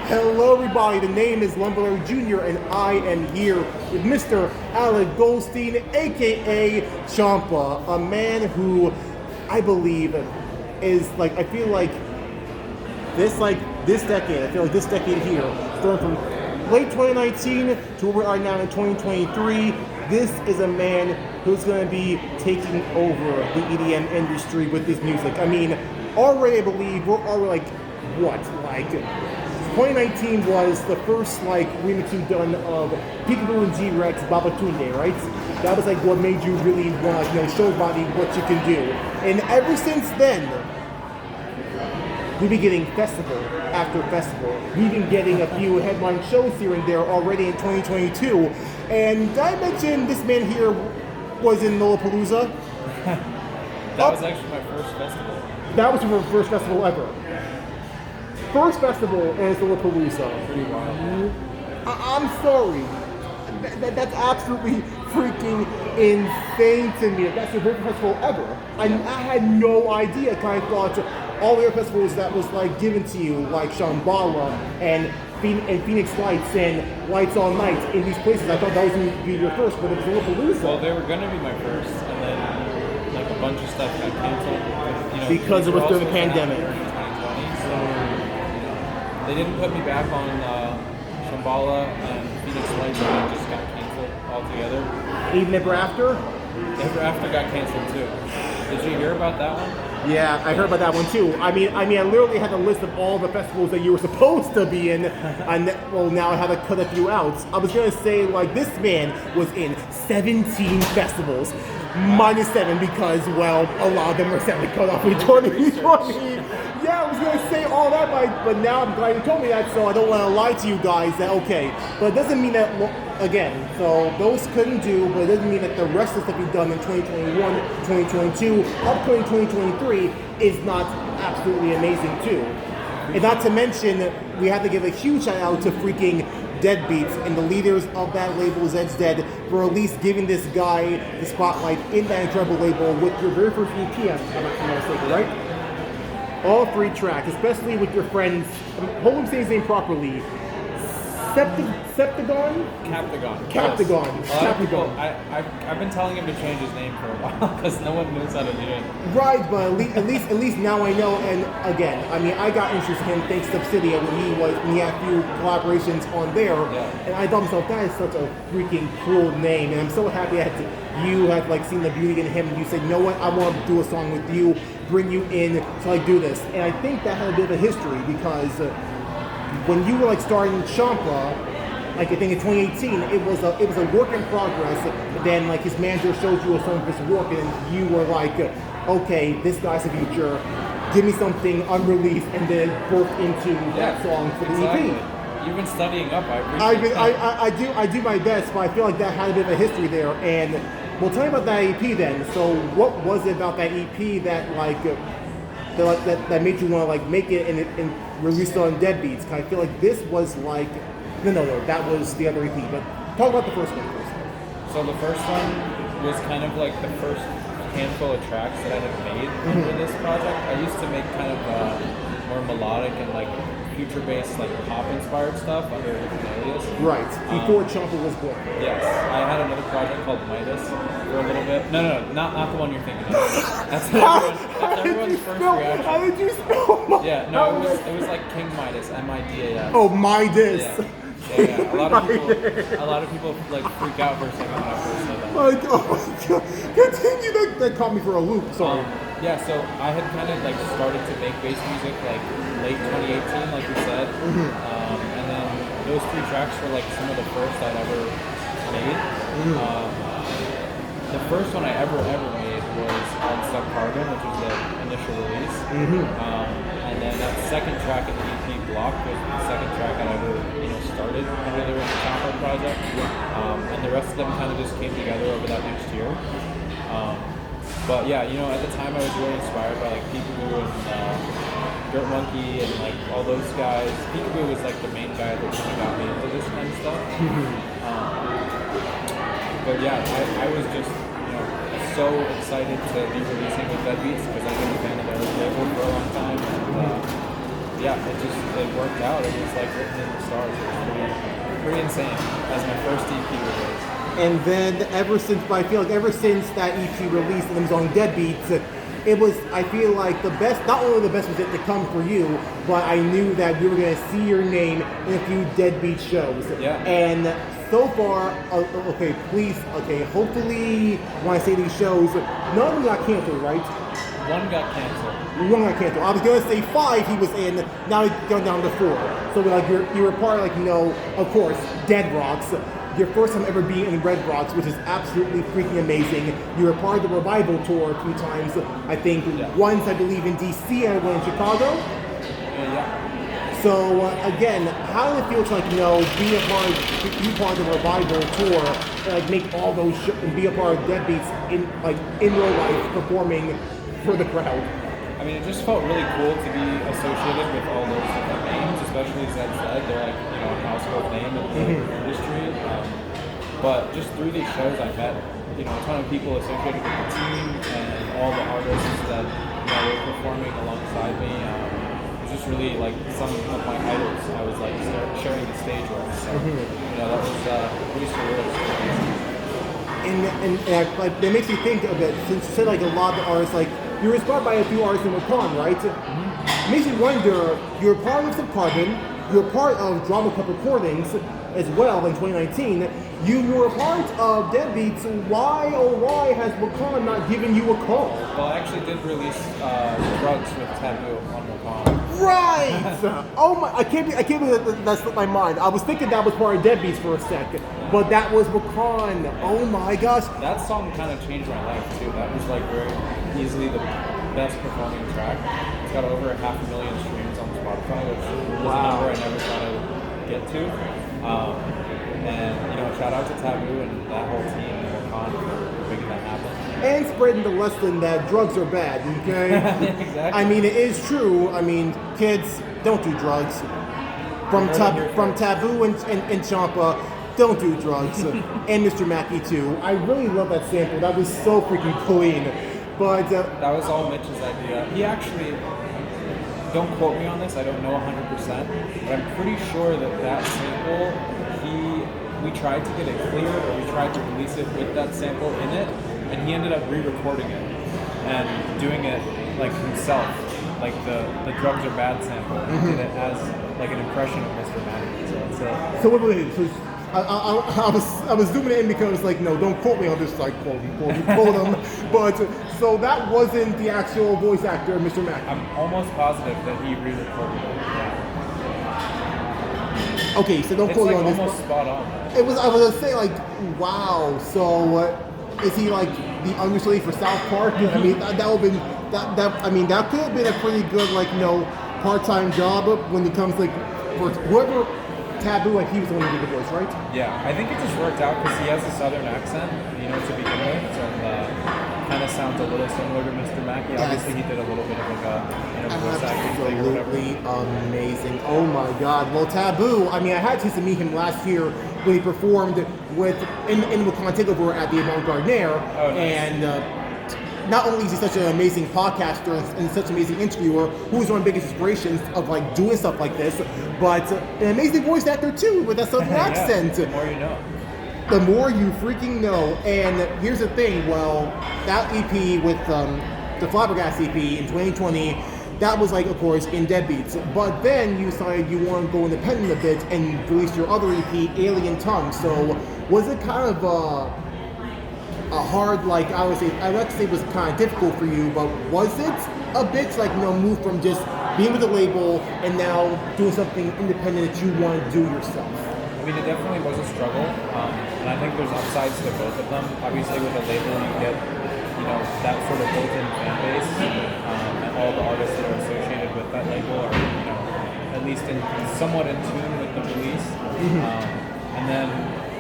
Hello everybody, the name is Lumberary Jr. and I am here with Mr. Alec Goldstein, aka CHOMPPA, a man who I believe is I feel like this decade here, starting from late 2019 to where we are now in 2023, this is a man who's going to be taking over the EDM industry with his music. I mean, already I believe we're already 2019 was the first remix you've done of TVBOO and G-Rex Babatunde, right? That was what made you really want to show everybody what you can do. And ever since then, we've been getting festival after festival. We've been getting a few headline shows here and there already in 2022. And did I mention this man here was in Lollapalooza? That was actually my first festival. That was your first festival ever. First festival is Lollapalooza. Pretty wild. I'm sorry. That's absolutely freaking insane to me. That's your first festival ever. I had no idea. I thought all the other festivals that was given to you, like Shambhala and Phoenix Lights and Lights All Night in these places, I thought that was going to be your first, but it was Lollapalooza. Well, they were going to be my first, and then a bunch of stuff got canceled. Because it was during the pandemic. During 2020, so they didn't put me back on Shambhala and Phoenix Lights, and they just got canceled altogether. Even Ever After? Ever After got canceled too. Did you hear about that one? Yeah, I heard about that one too. I mean, I literally had a list of all the festivals that you were supposed to be in, and now I had to cut a few out. I was gonna say this man was in 17 festivals, minus 7 because a lot of them were sadly cut off in 2020. Yeah, I was gonna say all that, but now I'm glad you told me that, so I don't want to lie to you guys. That okay, but it doesn't mean that again. So those couldn't do, but it doesn't mean that the rest of the stuff you've done in 2021, 2022, up to 2023 is not absolutely amazing too. And not to mention, we have to give a huge shout out to freaking Deadbeats and the leaders of that label, Zed's Dead, for at least giving this guy the spotlight in that incredible label with your very first EP, if I'm not mistaken, right? All 3 tracks, especially with your friends. Hold him saying his name properly. Captagon. I've been telling him to change his name for a while because no one knows how to do it. Right, but at least now I know. And again, I got introduced to him thanks to Obsidia when he had a few collaborations on there. Yeah. And I thought to myself, that is such a freaking cool name. And I'm so happy that you have seen the beauty in him. And you said, you know what, I want to do a song with you, bring you in to do this. And I think that had a bit of a history because when you were starting CHOMPPA, I think in 2018, it was a work in progress. But then his manager showed you some of his work, and you were okay, this guy's the future. Give me something unreleased, and then birth into that song for the EP. You've been studying up. I do my best, but I feel like that had a bit of a history there. And well, tell me about that EP then. So what was it about that EP that that made you want to make it and release it on Deadbeats? Cause I feel like this was no, that was the other EP. But talk about the first one first. So the first one was kind of the first handful of tracks that I had made under this project. I used to make kind of more melodic and future-based pop-inspired stuff under a different alias. Right, before CHOMPPA was born. Yes, I had another project called Midas for a little bit. No, not the one you're thinking of. That's everyone's first reaction. How did you spell Midas? Yeah, no, it was King Midas, M-I-D-A-S. Oh, Midas. Yeah. A lot of people freak out for a second when I first said that. Oh my god. Continue, that caught me for a loop, sorry. So I had kind of started to make bass music late 2018, like you said. And then those 3 tracks were some of the first I'd ever made. The first one I ever made was on Subcarbon, which was the initial release. And then that second track in the EP block was the second track I ever started under the CHOMPPA project. And the rest of them kind of just came together over that next year. But yeah, at the time I was really inspired by TVBOO and Dirt Monkey and all those guys. TVBOO was the main guy that kind of got me into this kind of stuff. But yeah, I was just so excited to be releasing with Deadbeats because I've been a fan of their label for a long time. And it worked out. It was like written in the stars. It was pretty insane as my first EP release. And then I feel like ever since that EP released and it was on Deadbeats, it was, I feel like the best, not only the best was it to come for you, but I knew that we were going to see your name in a few Deadbeat shows. Yeah. And so far, hopefully when I say these shows, none of them got canceled, right? One got canceled. One got canceled. I was going to say 5 he was in, now he's gone down to 4. So like you were part of of course, Dead Rocks. Your first time ever being in Red Rocks, which is absolutely freaking amazing. You were part of the Revival tour a few times. I think once, I believe, in DC and one in Chicago. Yeah. So again, how did it feel to be a part of the Revival tour, and make all those and be a part of Deadbeats in real life performing for the crowd? I mean, it just felt really cool to be associated with all those different names, especially Zed Zed. They're a household name in the industry. But just through these shows, I met a ton of people associated with the team and all the artists that were performing alongside me. It was just really some of my idols. I was sharing the stage with. So that was pretty surreal experience. And it makes you think of it, since you said a lot of the artists, you were inspired by a few artists in Wakaan, right? It makes you wonder, you're part of Subcarbon, you're part of Drama Cup Recordings as well in 2019. You were a part of Deadbeats. Why has Wakaan not given you a call? Well, I actually did release Drugs with TVBOO on Wakaan. Right! Oh my, I can't believe that slipped my mind. I was thinking that was part of Deadbeats for a second, but that was Wakaan. Oh my gosh. That song kind of changed my life too. That was very easily the best performing track. It's got over 500,000 streams on Spotify, which was a number I never thought I would get to. And shout out to TVBOO and that whole team and Wakaan for making that happen. And spreading the lesson that drugs are bad, okay? Exactly. I mean, it is true. I mean, kids, don't do drugs. From TVBOO and CHOMPPA, don't do drugs. And Mr. Mackey too. I really love that sample. That was so freaking clean. But that was all Mitch's idea. He actually, don't quote me on this, I don't know 100%, but I'm pretty sure that sample, we tried to get it cleared, or we tried to release it with that sample in it, and he ended up re-recording it and doing it himself, the drugs are bad sample. He did it as an impression of Mr. Mackey. So wait. I was zooming in because no, don't quote me on this quote him. But so that wasn't the actual voice actor, Mr. Mackey. I'm almost positive that he re-recorded it. Yeah. Okay, so don't quote me on this. It's almost spot on. It was. I was gonna say wow. So is he the understudy for South Park? I mean, that would have been that. I mean, that could have been a pretty good part-time job when it comes for whoever. TVBOO, he was the one who did the voice, right? Yeah, I think it just worked out because he has a southern accent, to begin with, and kind of sounds a little similar to Mr. Mackey. Yes. Obviously, he did a little bit of a voice acting thing or whatever. Absolutely amazing. Oh my God. Well, TVBOO, I mean, I had a chance to meet him last year when he performed in Wakaan Takeover at the Avant Gardner. Oh, nice. And not only is he such an amazing podcaster and such an amazing interviewer, who's one of the biggest inspirations of doing stuff like this, but an amazing voice actor too with that southern accent. The more you know. The more you freaking know. And here's the thing, that EP with the Flabbergast EP in 2020, that was of course in Deadbeats. But then you decided you want to go independent a bit and release your other EP, Alien Tongue. So was it kind of a hard, I would say, I'd like to say it was kind of difficult for you, but was it a bit move from just being with the label and now doing something independent that you want to do yourself? I mean, it definitely was a struggle, and I think there's upsides to both of them. Obviously, with a label, you get, that sort of built-in fan base, and all the artists that are associated with that label are, at least somewhat in tune with the release. And then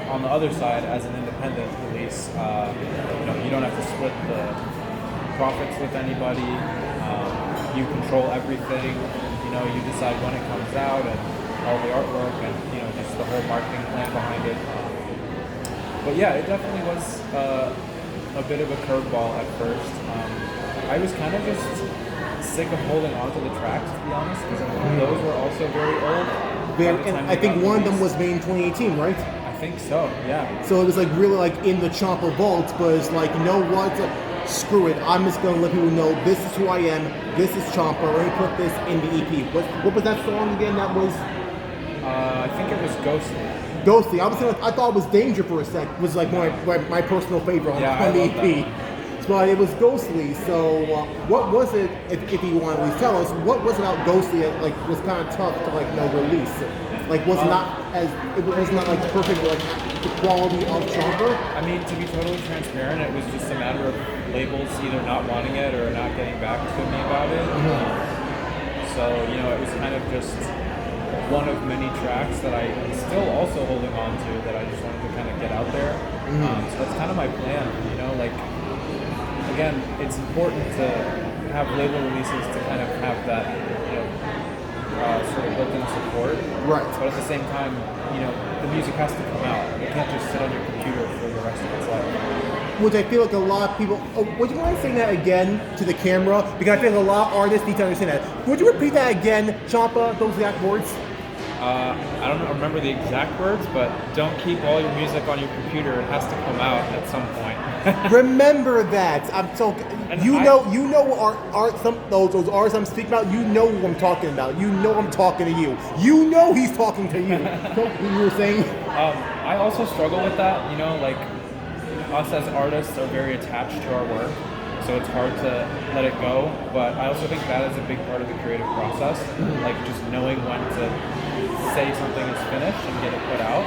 on the other side, as an independent release, you don't have to split the profits with anybody. You control everything. You decide when it comes out and all the artwork and just the whole marketing plan behind it. But yeah, it definitely was a bit of a curveball at first. I was kind of just sick of holding on to the tracks, to be honest, because those were also very old. And I think one of them was made in 2018, right? I think so, yeah. So it was like really like in the CHOMPPA vault, but it's like, you know what? Screw it. I'm just gonna let people know this is who I am. This is CHOMPPA. Let me put this in the EP. What was that song again? That was. I think it was Ghostly. Ghostly. I thought it was Danger for a sec. It was like my personal favorite on the EP. But it was Ghostly. So what was it? If you want to at least tell us, what was it about Ghostly that like was kind of tough to like release? Like was not like perfect like the quality of CHOMPPA. I mean, to be totally transparent, it was just a matter of labels either not wanting it or not getting back to me about it. So it was kind of just one of many tracks that I am still also holding on to that I just wanted to kind of get out there. So that's kind of my plan. Like again, it's important to have label releases to kind of have that sort of built-in support. Right. But at the same time, the music has to come out. It can't just sit on your computer for the rest of its life. Which I feel like a lot of people. Would you mind saying that again to the camera? Because I feel like a lot of artists need to understand that. Would you repeat that again, CHOMPPA? Those exact words. I don't remember the exact words, but don't keep all your music on your computer. It has to come out at some point. Remember that. I'm so. Those artists I'm speaking about. You know who I'm talking about. You know I'm talking to you. You know he's talking to you. You were saying. I also struggle with that. Like us as artists are very attached to our work, so it's hard to let it go. But I also think that is a big part of the creative process, like just knowing when to say something is finished and get it put out.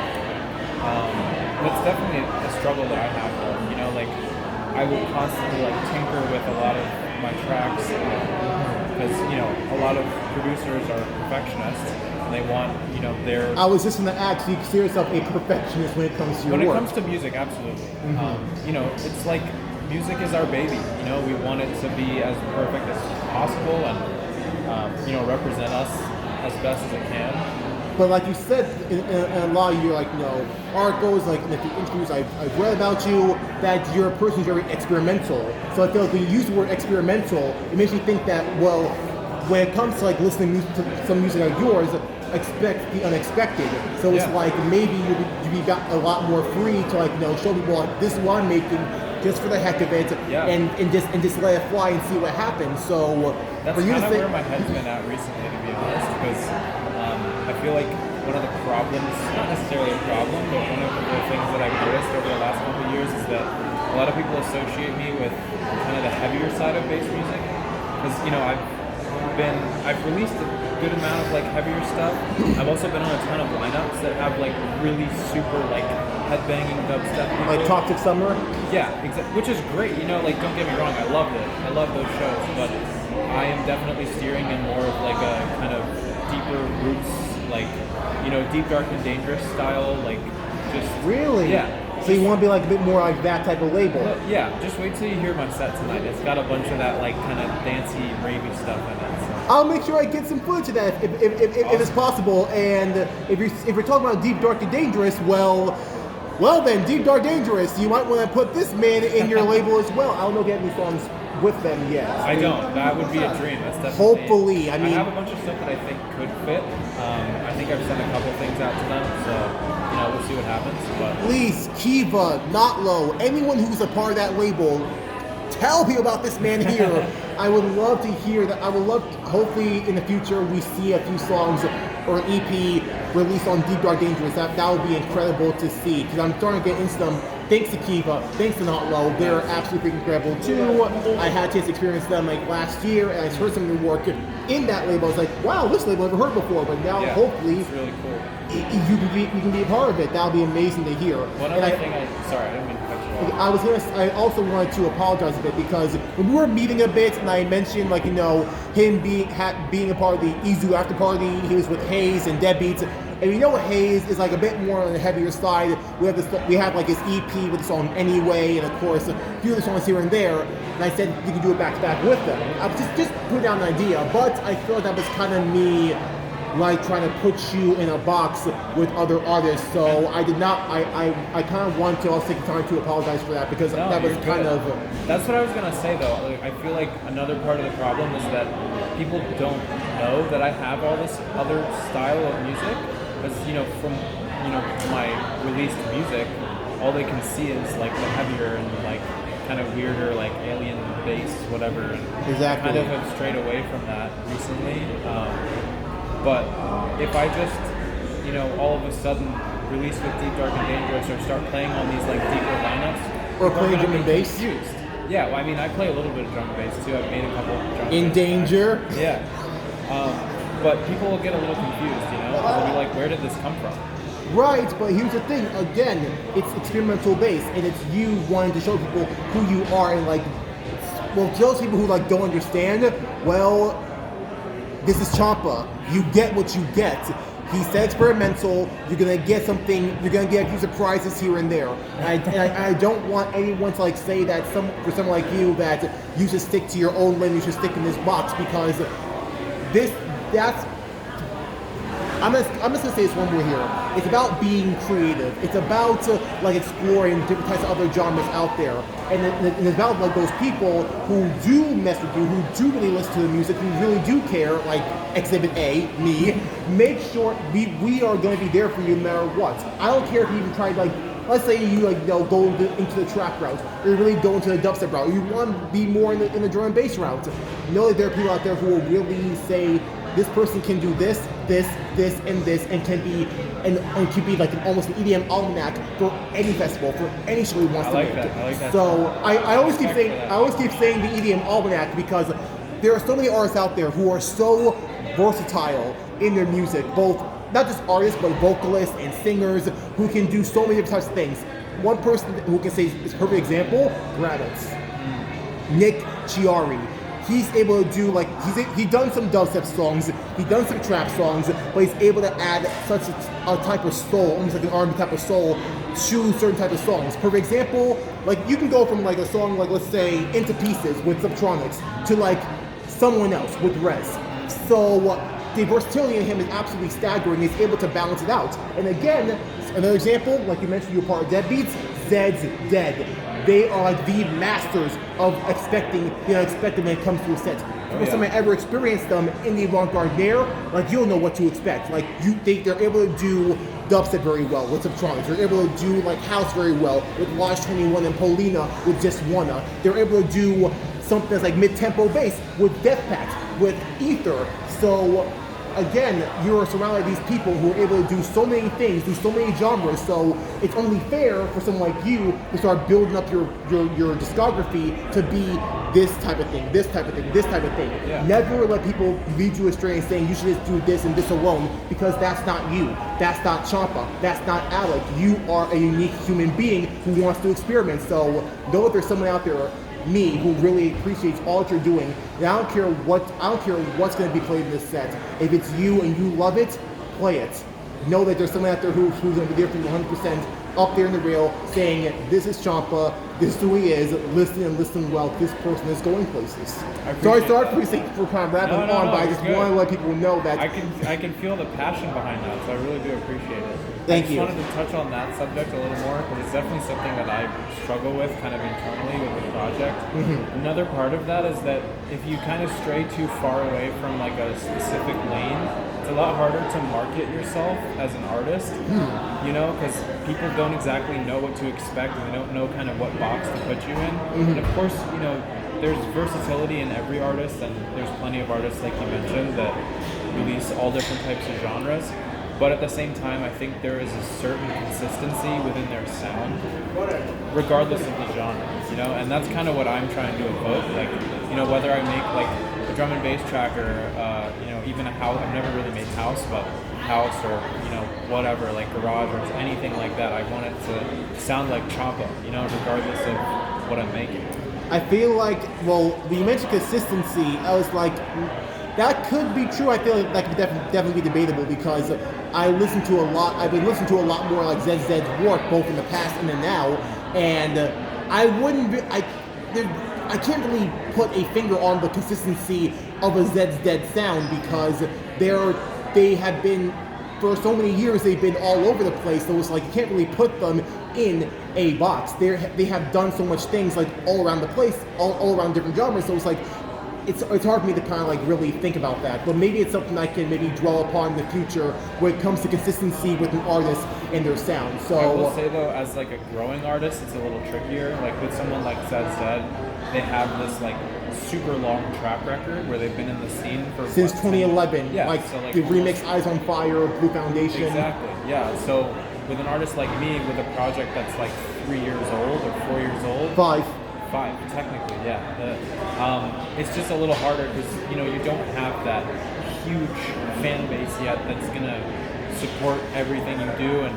It's definitely a struggle that I have. Like I would constantly like tinker with a lot of my tracks because a lot of producers are perfectionists and they want their. I was just going to ask, do you consider yourself a perfectionist when it comes to your work? When it comes to music, absolutely. It's like music is our baby. We want it to be as perfect as possible and represent us as best as it can. But like you said in a lot of your articles, like in a few interviews I've read about you, that you're a person who's very experimental. So I feel like when you use the word experimental, it makes me think that, well, when it comes to like listening to some music like yours, expect the unexpected. So it's like maybe you'd be a lot more free to show people like this is what I'm making just for the heck of it, and just let it fly and see what happens. So that's for you kind to of say, where my head's been at recently, to be honest, because I feel like one of the problems, not necessarily a problem, but one of the things that I've noticed over the last couple of years is that a lot of people associate me with kind of the heavier side of bass music. Because, I've released a good amount of heavier stuff. I've also been on a ton of lineups that have really super headbanging dubstep people. Like Toxic Summer? Yeah, exactly. Which is great. Don't get me wrong, I loved it. I love those shows, but I am definitely steering in more of a kind of deeper roots, Deep, Dark, and Dangerous style, just... Really? Yeah. So you want to be a bit more like that type of label? Yeah, just wait till you hear my set tonight. It's got a bunch of that, kind of dancey, ravey stuff in it. So. I'll make sure I get some footage of that if it's possible. And if you're talking about Deep, Dark, and Dangerous, well then, Deep, Dark, Dangerous, you might want to put this man in your label as well. I don't know if you have any songs with them yet. I don't. That would be a dream. That's definitely. Hopefully, I have a bunch of stuff that I think could fit. I think I've sent a couple things out to them, so we'll see what happens. But please, Kiva, Notlow, anyone who's a part of that label, tell me about this man here. I would love to hear that. I would love, hopefully in the future, we see a few songs or an EP released on Deep, Dark, Dangerous. That would be incredible to see, because I'm starting to get into them. Thanks to Kiva, thanks to Notlow, they're absolutely incredible too. I had a chance to experience them last year, and I heard some of their work in that label. I was like, wow, this label I've never heard before, but now hopefully it's really cool. You can be a part of it. That would be amazing to hear. One other thing, sorry, I didn't mean to cut you off. I also wanted to apologize a bit, because when we were meeting a bit, and I mentioned him being a part of the Izu after party, he was with Hayes and Deadbeats. And Hayes is a bit more on the heavier side. We have his EP with the song Anyway, and of course a few other songs here and there. And I said you could do it back to back with them. I was just put down an idea, but I feel like that was kind of me like trying to put you in a box with other artists. So I did not. I kind of want to also take the time to apologize for that because that was kind of. That's what I was gonna say though. Like, I feel like another part of the problem is that people don't know that I have all this other style of music, because from my released music, all they can see is like the heavier and like kind of weirder, like alien bass, whatever. And Exactly. I kind of have strayed away from that recently. But if I just, all of a sudden release with Deep, Dark, and Dangerous, or start playing on these like deeper lineups, Or playing drum and bass. Confused. Yeah, well, I mean, I play a little bit of drum and bass too. I've made a couple of drum and In bass Danger. tracks. Yeah. But people will get a little confused, They'll be like, where did this come from? Right, but here's the thing. Again, it's experimental bass, and it's you wanting to show people who you are, and like, well, to those people who like don't understand, well, this is CHOMPPA. You get what you get. He said experimental. You're gonna get something. You're gonna get a few surprises here and there. And I don't want anyone to like say that for someone like you that you should stick to your own lane. You should stick in this box because that's. I'm just gonna say this one more here. It's about being creative. It's about like exploring different types of other genres out there, and it's about like those people who do mess with you, who do really listen to the music, who really do care. Like Exhibit A, me. Make sure we are going to be there for you no matter what. I don't care if you even try like. Let's say you go into the trap route, or you really go into the dubstep route, or you want to be more in the drum and bass route. Know that there are people out there who will really say, this person can do this, and this, and can be like almost an EDM almanac for any festival, for any show he wants to make. I like that. So I always keep saying the EDM almanac because there are so many artists out there who are so versatile in their music, both not just artists but vocalists and singers who can do so many different types of things. One person who can say is a perfect example, Gravis. Nick Chiari. He's able to do he's done some dubstep songs, he's done some trap songs, but he's able to add such a type of soul, almost like an R&B type of soul, to certain type of songs. For example, like you can go from like a song like let's say Into Pieces with Subtronics to like someone else with Rez. So the versatility in him is absolutely staggering. He's able to balance it out. And again, another example, like you mentioned, you're part of Deadbeats. Zed's Dead. They are like the masters of expecting the unexpected when it comes to a set. If someone ever experienced them in the avant-garde there, like you'll know what to expect. Like they're able to do dubstep very well with Subtronics. They're able to do like house very well with Lodge 21 and Polina with Just Wanna. They're able to do something that's like mid-tempo bass with Death Pact, with Ether. So again, you're surrounded by these people who are able to do so many things, do so many genres, so it's only fair for someone like you to start building up your discography to be this type of thing, this type of thing, this type of thing. Yeah. Never let people lead you astray and saying you should just do this and this alone, because that's not you. That's not CHOMPPA. That's not Alec. You are a unique human being who wants to experiment. So know that there's someone out there, me, who really appreciates all that you're doing. And I don't care what's going to be played in this set. If it's you and you love it, play it. Know that there's someone out there who's going to be there for you 100%, up there in the rail, saying this is CHOMPPA, this is who he is, listen and listen well, this person is going places. Sorry for kind of rapping on, but I just want to let people know that I can feel the passion behind that, so I really do appreciate it. Thank you. I just wanted to touch on that subject a little more, because it's definitely something that I struggle with kind of internally with the project. Mm-hmm. Another part of that is that if you kind of stray too far away from like a specific lane, it's a lot harder to market yourself as an artist, because people don't exactly know what to expect, and they don't know kind of what box to put you in. Mm-hmm. And of course, there's versatility in every artist, and there's plenty of artists, like you mentioned, that release all different types of genres. But at the same time, I think there is a certain consistency within their sound, regardless of the genre, and that's kind of what I'm trying to evoke. Like, whether I make like a drum and bass track or, even a house, I've never really made house, but house or, whatever, like garage or anything like that, I want it to sound like CHOMPPA, regardless of what I'm making. I feel like, well, when you mentioned consistency, I was like, that could be true. I feel like that could definitely be debatable because I've been listening to a lot more like Zed's work, both in the past and the now, and I can't really put a finger on the consistency of a Zed's Dead sound because there they have been, for so many years, they've been all over the place. So it's like you can't really put them in a box. They have done so much things like all around the place, all around different genres. So it's like it's hard for me to kind of like really think about that. But maybe it's something I can maybe dwell upon in the future when it comes to consistency with an artist and their sound. So I will say though, as like a growing artist, it's a little trickier. Like with someone like Zed Zed, they have this like super long track record where they've been in the scene for since 2011, yeah, like, so like the remix Eyes on Fire, Blue Foundation. Exactly, yeah. So with an artist like me, with a project that's like 3 years old or 4 years old, Five, technically, yeah. It's just a little harder because you know you don't have that huge fan base yet that's gonna support everything you do and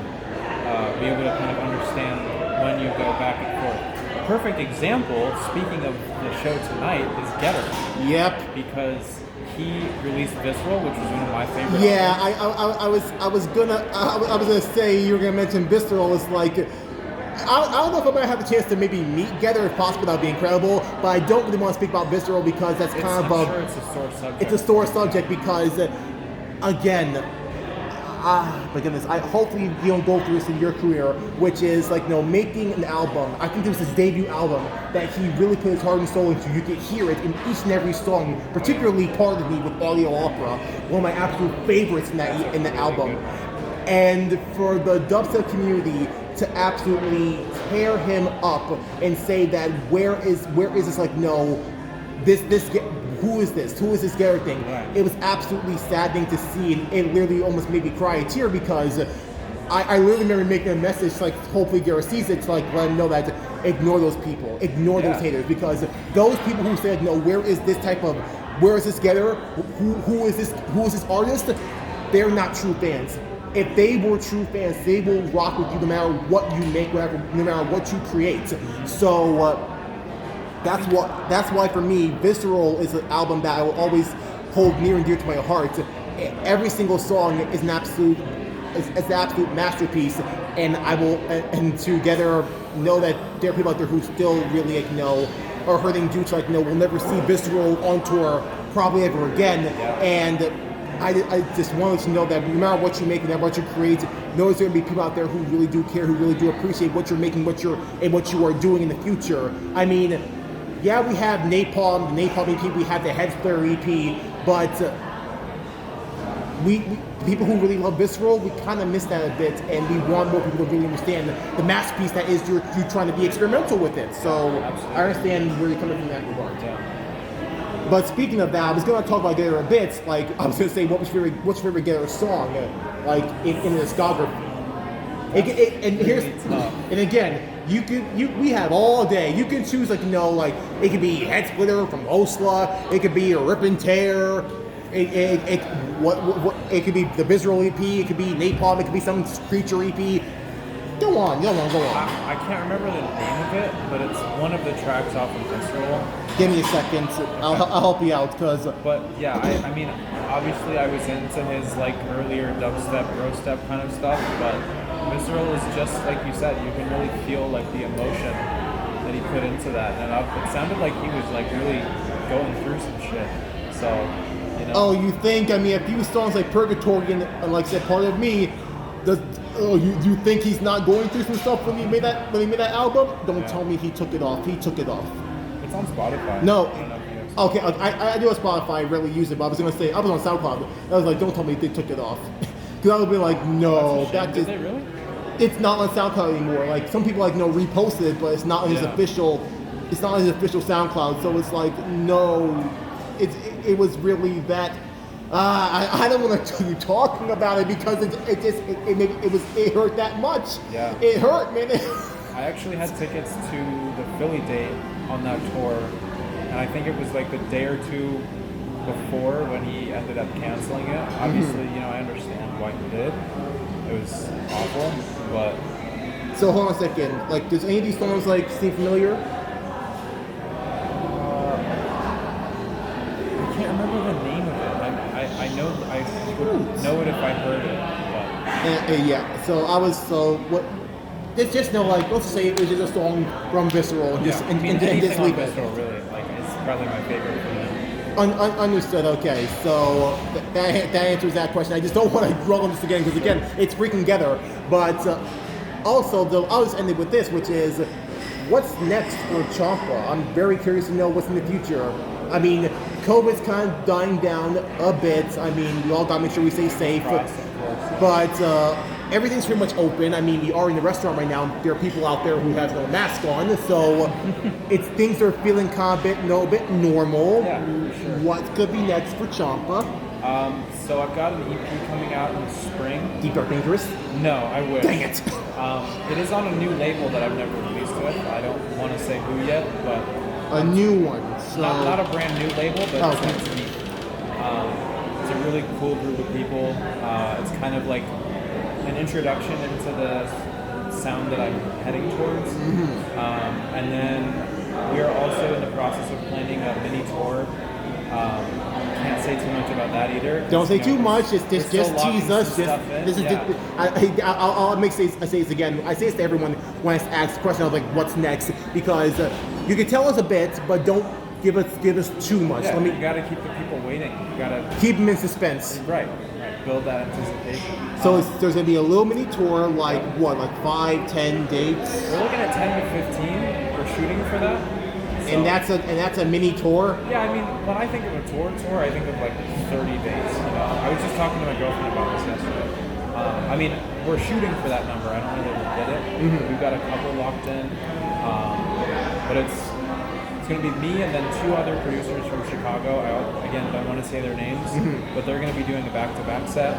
be able to kind of understand when you go back and forth. Perfect example, speaking of the show tonight, is Getter. Yep. Because he released Visceral, which was one of my favorite Yeah, albums. I was gonna say you were gonna mention Visceral. It's like I don't know if I might have the chance to maybe meet Getter if possible. That'd be incredible. But I don't really want to speak about Visceral because that's kind of sure it's a sore subject. It's a sore subject because again. My goodness, hopefully you don't go through this in your career, which is like, making an album. I think this was his debut album that he really put his heart and soul into. You could hear it in each and every song, particularly Part of Me with Audio Opera, one of my absolute favorites in the album. And for the dubstep community to absolutely tear him up and say that where is this, like, no, who is this? Who is this Getter thing? Right. It was absolutely saddening to see, and it literally almost made me cry a tear because I literally remember making a message, like, hopefully Getter sees it, to like let him know that ignore those people, ignore those haters, because those people who said, no, where is this Getter? Who is this artist? They're not true fans. If they were true fans, they will rock with you no matter what you make, no matter what you create. So. That's why for me, Visceral is an album that I will always hold near and dear to my heart. Every single song is an absolute masterpiece, and I will and together know that there are people out there who still really are hurting due to we'll never see Visceral on tour probably ever again. And I just wanted to know that no matter what you make, no matter what you create, know there's going to be people out there who really do care, who really do appreciate what you're making, what you are doing in the future. I mean. Yeah, we have Napalm, the Napalm EP, we have the Head Splitter EP, but we people who really love Visceral, we kind of miss that a bit, and we want more people to really understand the masterpiece that is you trying to be experimental with it. So I understand where you're coming from in that regard. Yeah. But speaking of that, I was going to talk about Getter a bit. Like, I was going to say, what's your favorite Getter song, like in the discography? And again. We have all day. You can choose, it could be Head Splitter from Osla. It could be a Rip and Tear. It could be the Visceral EP. It could be Napalm. It could be some Creature EP. Go on. I can't remember the name of it, but it's one of the tracks off of Visceral. Give me a second. I'll help you out, But yeah, I mean, obviously I was into his earlier dubstep, bro step kind of stuff, but Visceral is just like you said. You can really feel the emotion that he put into that, and it sounded like he was really going through some shit. So, Oh, you think? I mean, a few songs like Purgatory and like I said, Part of Me. You think he's not going through some stuff when he made that album? Don't tell me he took it off. He took it off. It's on Spotify. No. Okay, I do on Spotify. I rarely use it, but I was gonna say I was on SoundCloud. I was like, don't tell me they took it off, because I would be like, no, that just. Did they really? It's not on SoundCloud anymore. Like, some people reposted it, but it's not on his official. It's not on his official SoundCloud. So it's like, no, it was really that. I don't want to keep talking about it because it hurt that much. Yeah. It hurt, man. I actually had tickets to the Philly date on that tour, and I think it was the day or two before when he ended up canceling it. Obviously, I understand why he did. It was awful, but... So hold on a second. Does any of these songs seem familiar? I can't remember the name of it. I know I would know it if I heard it. But Yeah. So what? It's just let's say it was just a song from Visceral, and just leave it. Visceral, really, it's probably my favorite from him. Understood. Okay, so that answers that question. I just don't want to dwell on this again because again, it's freaking together. But also, though, I'll just end it with this, which is, what's next for CHOMPPA? I'm very curious to know what's in the future. I mean, COVID's kind of dying down a bit. I mean, we all gotta make sure we stay safe. But everything's pretty much open. I mean, we are in the restaurant right now. There are people out there who have no mask on, so things are feeling kind of a bit normal. Yeah, for sure. What could be next for CHOMPPA? So I've got an EP coming out in the spring. Deep Dark Dangerous? No, I wish. Dang it! It is on a new label that I've never released with. I don't want to say who yet, but A new one. So not a brand new label, but okay. it's unique. It's a really cool group of people. It's kind of like an introduction into the sound that I'm heading towards. And then we are also in the process of planning a mini tour. Can't say too much about that either. Don't say too much. Just tease us. I'll say this again. I say this to everyone when I ask the question. I was like, "What's next?" Because you can tell us a bit, but don't give us too much. Yeah, you got to keep the people waiting. You got to keep them in suspense. Right. Build that anticipation. So there's gonna be a little mini tour, like what, like 5, 10 dates? We're looking at 10 to 15. We're shooting for that. So, and that's a mini tour. Yeah, I mean, when I think of a tour, I think of like 30 dates. You know, I was just talking to my girlfriend about this yesterday. I mean, we're shooting for that number. I don't know that we'll get it. We've got a couple locked in, but it's going to be me and then 2 other producers from Chicago. I don't want to say their names, but they're going to be doing a back-to-back set.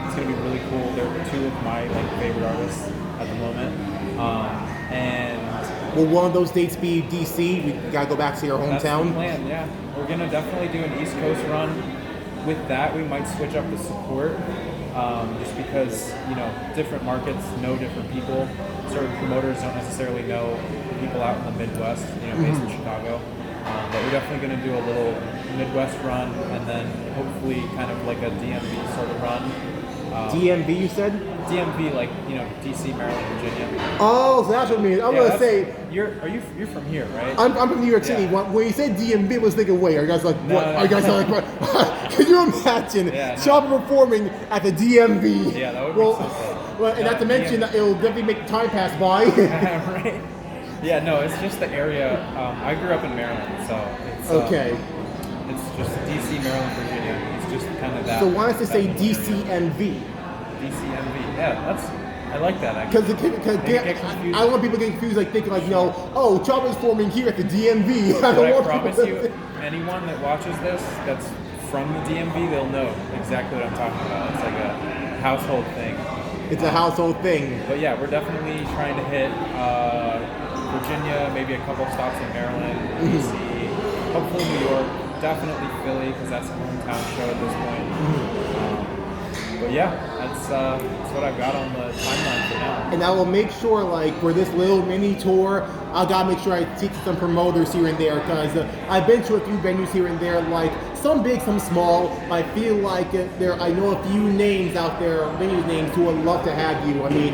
It's going to be really cool. They're 2 of my favorite artists at the moment, and. Will one of those dates be DC? We gotta go back to your hometown. That's the plan, yeah. We're gonna definitely do an East Coast run. With that, we might switch up the support, just because different markets know different people. Certain promoters don't necessarily know people out in the Midwest, based in Chicago. But we're definitely gonna do a little Midwest run, and then hopefully kind of like a DMV sort of run. DMV, you said? DMV, DC, Maryland, Virginia. Oh, so that's what I mean. I'm gonna say you're from here, right? I'm from New York City. Yeah. When you said DMV, I was thinking, wait, are you guys like what? No. Are you guys like what? Can you imagine CHOMPPA performing at the DMV? Yeah, that would be so cool. Well, and not to mention that it'll definitely make time pass by. Right. Yeah, no, it's just the area. I grew up in Maryland, so it's okay. It's just DC, Maryland, Virginia. It's just kind of that. So why don't you say DCMV? DCMV. Yeah, I like that actually. Because I don't want people getting confused, thinking CHOMPPA's forming here at the DMV. I promise you, anyone that watches this that's from the DMV, they'll know exactly what I'm talking about. It's like a household thing. It's a household thing. But yeah, we're definitely trying to hit Virginia, maybe a couple stops in Maryland, DC, hopefully New York, definitely Philly because that's a hometown show at this point. But yeah, that's what I've got on the timeline for now. And I will make sure, for this little mini tour, I gotta make sure I teach some promoters here and there, because I've been to a few venues here and there, some big, some small. I feel like I know a few names out there, venue names, who would love to have you. I mean,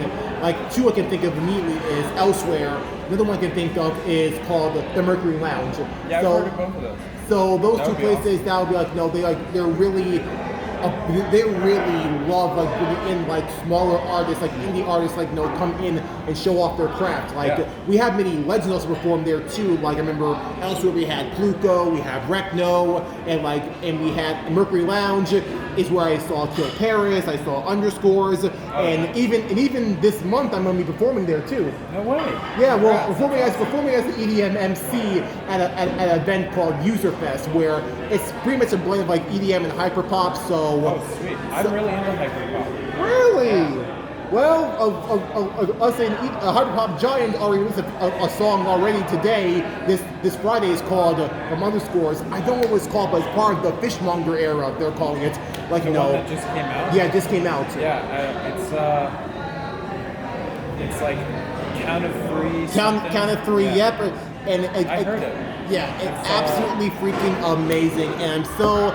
2 I can think of immediately is Elsewhere. Another one I can think of is called the Mercury Lounge. Yeah, I've heard of both of those. So those that 2 places, awesome. that would be they really love bringing in smaller artists, indie artists, come in and show off their craft. We have many legends also perform there too. I remember elsewhere we had Pluko, we have Recno, and we had Mercury Lounge is where I saw Kill Paris, I saw Underscores, and even this month I'm gonna be performing there too. No way. Yeah, well, performing as the EDM MC at an event called User Fest, where it's pretty much a blend of EDM and hyperpop. So. Oh, sweet. I'm really into hyperpop. Really? Yeah. Well, us and a hyperpop giant already released a song already today. This Friday is called from Underscores. I don't know what it's called, but it's part of the Fishmonger era. They're calling it. The one that just came out. Yeah, it just came out. Yeah, it's Count of 3. Count of 3. Yeah. Yep. And I heard it. Yeah, it's absolutely freaking amazing, and I'm so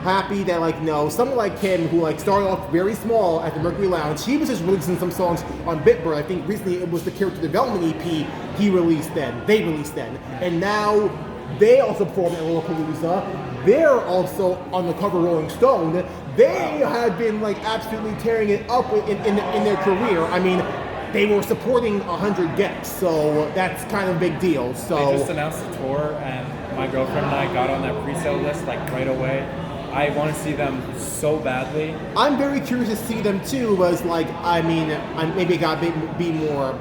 happy that someone like him who started off very small at the Mercury Lounge, he was just releasing some songs on Bitbird. I think recently it was the Character Development EP they released then, and now They also performed at Lollapalooza. They're also on the cover of Rolling Stone. They have been like absolutely tearing it up in their career. I mean, they were supporting 100 guests, so that's kind of a big deal. So they just announced the tour, and my girlfriend and I got on that pre-sale list like right away. I want to see them so badly. I'm very curious to see them too. Was like, I mean, maybe I got to be more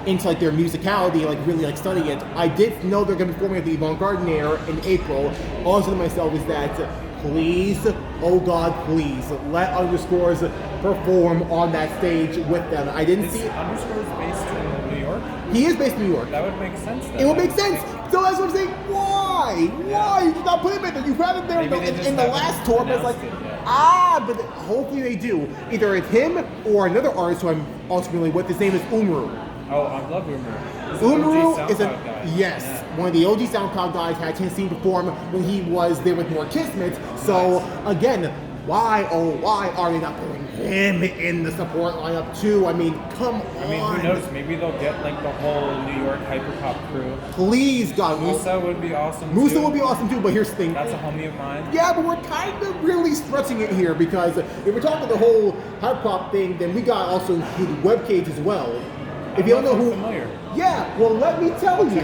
into like their musicality, like really like studying it. I did know they're going to be performing at the Avant-Garde in April. All I said to myself is that, please, oh God, please let Underscores perform on that stage with them. I didn't see Underscores based in New York. He is based in New York. That would make sense. Then. It would make sense. So that's what I'm saying. Why? Why you did not put him in there? You had him there in the last tour, but it's like, but hopefully they do. Either it's him or another artist who I'm also familiar with. His name is Umru. Oh, I love Umru. Umru is guy. One of the OG SoundCloud guys. Had a chance to see him perform when he was there with More Kismet. So again, why are they not putting him in the support lineup too? I mean, come on. I mean, who knows? Maybe they'll get like the whole New York hyperpop crew. Please, God. Musa would be awesome. Musa would be awesome too, but here's the thing. That's a homie of mine. Yeah, but we're kind of really stretching it here because if we're talking the whole hyperpop thing, then we got also include Webcage as well. If you don't know who, familiar. Yeah, well, let me tell you,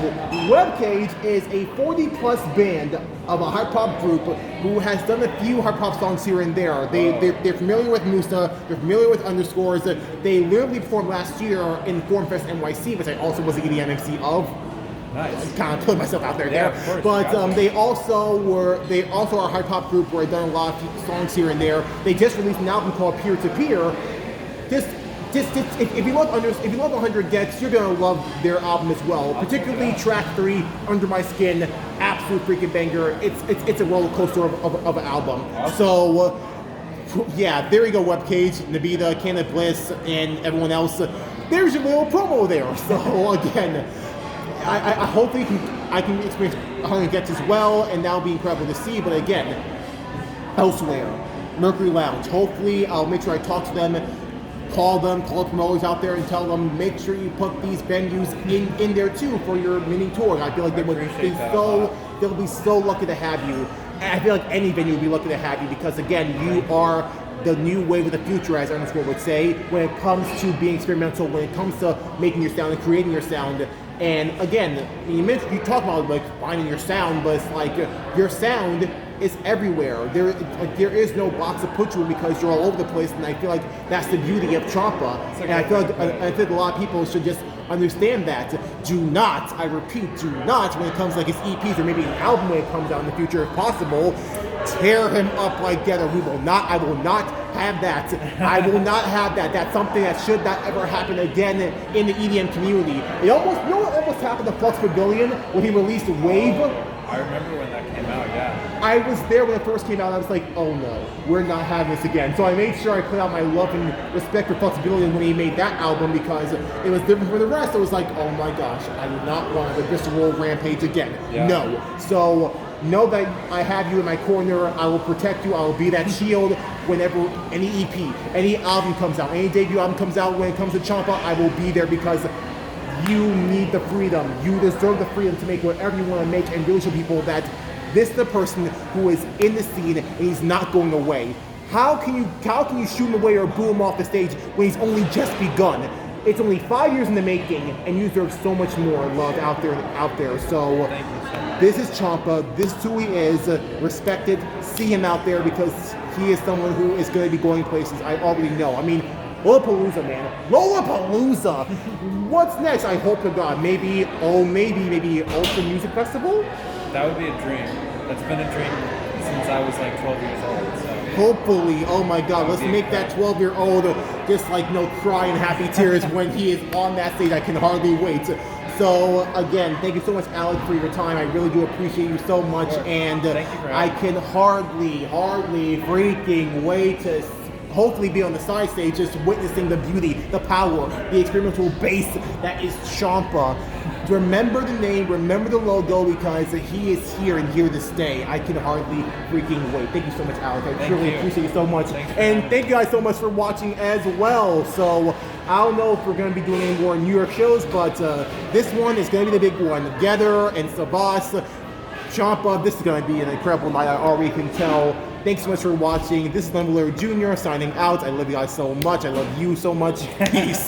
Webcage is a 40-plus band of a hard pop group who has done a few hard pop songs here and there. They're familiar with Musa, they're familiar with Underscores. They literally performed last year in Formfest NYC, which I also was the EDM MC of. Nice. Kind of put myself out there. Yeah, of course, but they also are a hard pop group where I've done a lot of songs here and there. They just released an album called Peer to Peer. If you love 100 Gets, you're gonna love their album as well. Particularly track 3, Under My Skin, absolute freaking banger. It's a roller coaster of an album. Awesome. So yeah, there you go, Webcage, Nabita, Canada Bliss, and everyone else. There's your little promo there. So again, I hopefully I can experience 100 Gets as well, and that'll be incredible to see. But again, elsewhere, Mercury Lounge. Hopefully, I'll make sure I talk to them. Call promoters out there and tell them, make sure you put these venues in there too for your mini tour. I feel like they'll be so lucky to have you. And I feel like any venue would be lucky to have you because again, you are the new wave of the future, as Underscore would say, when it comes to being experimental, when it comes to making your sound and creating your sound. And again, you talk about like finding your sound, but it's like your sound is everywhere. There is no box to put you in because you're all over the place, and I feel like that's the beauty of CHOMPPA. And I feel like a lot of people should just understand that. Do not, I repeat, do not, when it comes to like his EPs or maybe an album when it comes out in the future, if possible, tear him up like that. Or I will not have that. I will not have that. That's something that should not ever happen again in the EDM community. You know what almost happened to Flux Pavilion when he released Wave? I remember when that came out, yeah. I was there when it first came out. I was like, oh no, we're not having this again. So I made sure I put out my love and respect for Flux Pavilion when he made that album because it was different from the rest. It was like, oh my gosh, I do not want the Visceral Rampage again. Yeah. No. So know that I have you in my corner. I will protect you. I will be that shield whenever any EP, any album comes out, any debut album comes out. When it comes to CHOMPPA, I will be there because you need the freedom. You deserve the freedom to make whatever you want to make and really show people that this is the person who is in the scene and he's not going away. How can you shoot him away or boo him off the stage when he's only just begun? It's only 5 years in the making, and you deserve so much more love out there. So this is CHOMPPA. This is who he is. Respect it. See him out there because he is someone who is going to be going places. I already know. I mean, Lollapalooza, man. Lollapalooza! What's next? I hope to God. Maybe Ultra Music Festival? That would be a dream. That's been a dream since I was like 12 years old. So. Hopefully, oh my God, let's make that 12-year-old just like crying happy tears when he is on that stage. I can hardly wait. So again, thank you so much, Alec, for your time. I really do appreciate you so much, and I can hardly freaking wait to hopefully be on the side stage, just witnessing the beauty, the power, the experimental bass that is CHOMPPA. Remember the name, remember the logo, because he is here and here to stay. I can hardly freaking wait. Thank you so much, Alex. I truly appreciate you so much. And thank you guys so much for watching as well. So I don't know if we're going to be doing any more New York shows, but this one is going to be the big one. Gather and Savas, CHOMPPA. This is going to be an incredible night. I already can tell. Thanks so much for watching. This is Dumbledore Jr. signing out. I love you guys so much. I love you so much. Peace.